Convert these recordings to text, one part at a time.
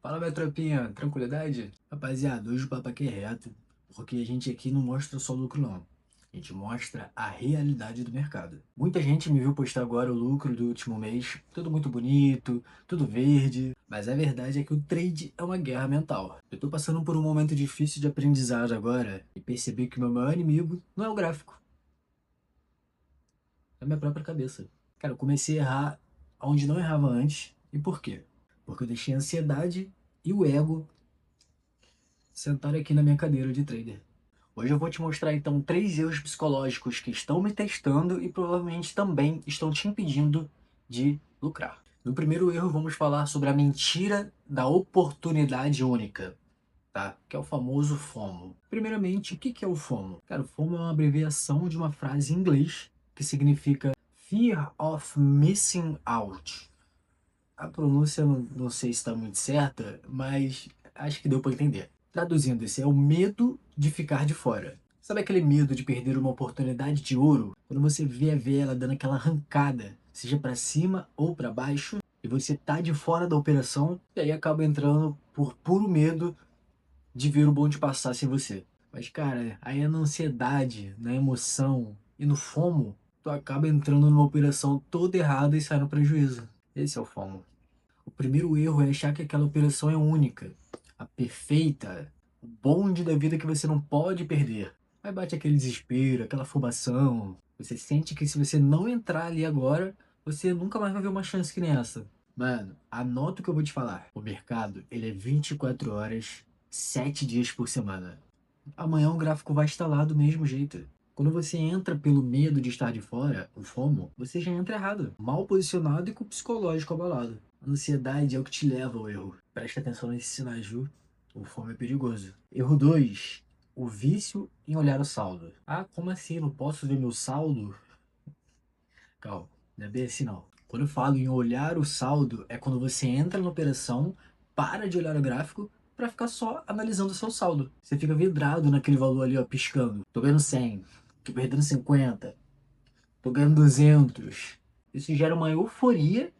Fala, minha tropinha, tranquilidade? Rapaziada, hoje o papo aqui é reto, porque a gente aqui não mostra só lucro não. A gente mostra a realidade do mercado. Muita gente me viu postar agora o lucro do último mês, tudo muito bonito, tudo verde, mas a verdade é que o trade é uma guerra mental. Eu tô passando por um momento difícil de aprendizado agora e percebi que o meu maior inimigo não é o gráfico, é a minha própria cabeça. Cara, eu comecei a errar onde não errava antes. E por quê? Porque eu deixei a ansiedade e o ego sentar aqui na minha cadeira de trader. Hoje eu vou te mostrar então 3 erros psicológicos que estão me testando e provavelmente também estão te impedindo de lucrar. No primeiro erro, vamos falar sobre a mentira da oportunidade única, tá? Que é o famoso FOMO. Primeiramente, o que é o FOMO? Cara, o FOMO é uma abreviação de uma frase em inglês que significa Fear of Missing Out. A pronúncia eu não sei se está muito certa, mas acho que deu para entender. Traduzindo, esse é o medo de ficar de fora. Sabe aquele medo de perder uma oportunidade de ouro? Quando você vê a vela dando aquela arrancada, seja para cima ou para baixo, e você tá de fora da operação, e aí acaba entrando por puro medo de ver o bonde passar sem você. Mas, cara, aí é na ansiedade, na emoção e no FOMO, tu acaba entrando numa operação toda errada e sai no prejuízo. Esse é o FOMO. O primeiro erro é achar que aquela operação é única, a perfeita, o bonde da vida que você não pode perder. Aí bate aquele desespero, aquela afobação. Você sente que se você não entrar ali agora, você nunca mais vai ver uma chance que nem essa. Mano, anota o que eu vou te falar. O mercado, ele é 24 horas, 7 dias por semana. Amanhã o gráfico vai estar lá do mesmo jeito. Quando você entra pelo medo de estar de fora, o FOMO, você já entra errado, mal posicionado e com o psicológico abalado. A ansiedade é o que te leva ao erro. Presta atenção nesses sinais, viu? O FOMO é perigoso. Erro 2. O vício em olhar o saldo. Ah, como assim? Não posso ver meu saldo? Calma, não é bem assim não. Quando eu falo em olhar o saldo, é quando você entra na operação, para de olhar o gráfico para ficar só analisando o seu saldo. Você fica vidrado naquele valor ali, ó, piscando. Tô ganhando 100, tô perdendo 50, tô ganhando 200. Isso gera uma euforia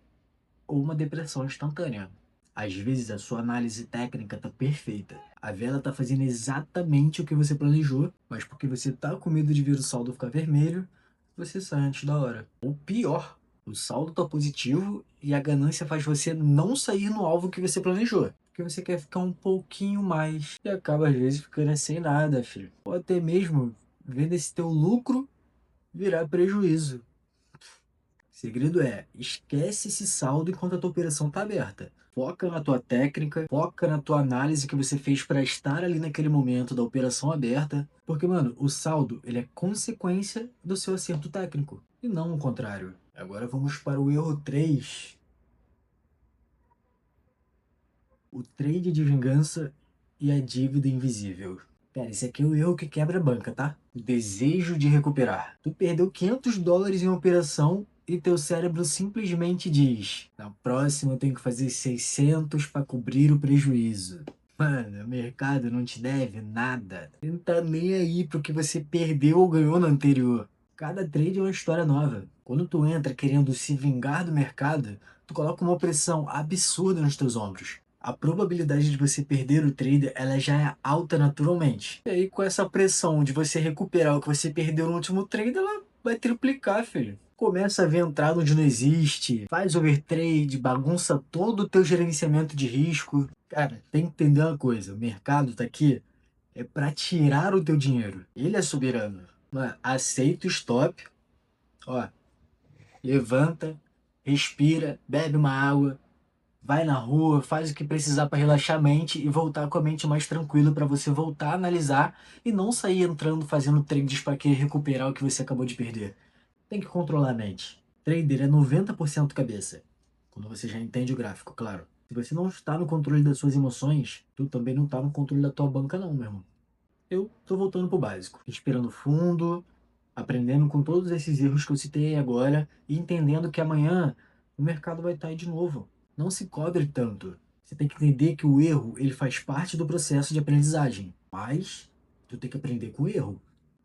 ou uma depressão instantânea. Às vezes a sua análise técnica tá perfeita. A vela tá fazendo exatamente o que você planejou, mas porque você tá com medo de ver o saldo ficar vermelho, você sai antes da hora. Ou pior, o saldo tá positivo e a ganância faz você não sair no alvo que você planejou. Porque você quer ficar um pouquinho mais e acaba às vezes ficando sem nada, filho. Ou até mesmo vendo esse teu lucro virar prejuízo. O segredo é, esquece esse saldo enquanto a tua operação tá aberta. Foca na tua técnica, foca na tua análise que você fez para estar ali naquele momento da operação aberta, porque, mano, o saldo, ele é consequência do seu acerto técnico, e não o contrário. Agora vamos para o erro 3. O trade de vingança e a dívida invisível. Cara, esse aqui é o erro que quebra a banca, tá? O desejo de recuperar. Tu perdeu US$ 500 em uma operação e teu cérebro simplesmente diz: na próxima eu tenho que fazer 600 para cobrir o prejuízo. Mano, o mercado não te deve nada. Ele não tá nem aí pro que você perdeu ou ganhou no anterior. Cada trade é uma história nova. Quando tu entra querendo se vingar do mercado, tu coloca uma pressão absurda nos teus ombros. A probabilidade de você perder o trader, ela já é alta naturalmente. E aí, com essa pressão de você recuperar o que você perdeu no último trade, ela vai triplicar, filho. Começa a ver entrada onde não existe, faz overtrade, bagunça todo o teu gerenciamento de risco. Cara, tem que entender uma coisa, o mercado tá aqui é para tirar o teu dinheiro. Ele é soberano. Mano, aceita o stop, ó, levanta, respira, bebe uma água, vai na rua, faz o que precisar para relaxar a mente e voltar com a mente mais tranquila para você voltar a analisar e não sair entrando fazendo trades para querer recuperar o que você acabou de perder. Tem que controlar a mente. Trader é 90% cabeça. Quando você já entende o gráfico, claro. Se você não está no controle das suas emoções, tu também não está no controle da tua banca não, meu irmão. Eu tô voltando pro básico, respirando fundo, aprendendo com todos esses erros que eu citei agora e entendendo que amanhã o mercado vai estar aí de novo. Não se cobre tanto. Você tem que entender que o erro, ele faz parte do processo de aprendizagem, mas tu tem que aprender com o erro.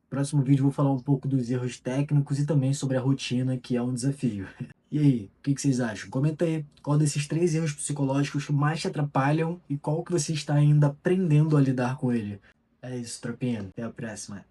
No próximo vídeo eu vou falar um pouco dos erros técnicos e também sobre a rotina, que é um desafio. E aí, o que vocês acham? Comenta aí qual desses 3 erros psicológicos mais te atrapalham e qual que você está ainda aprendendo a lidar com ele. É isso, tropinha. Até a próxima.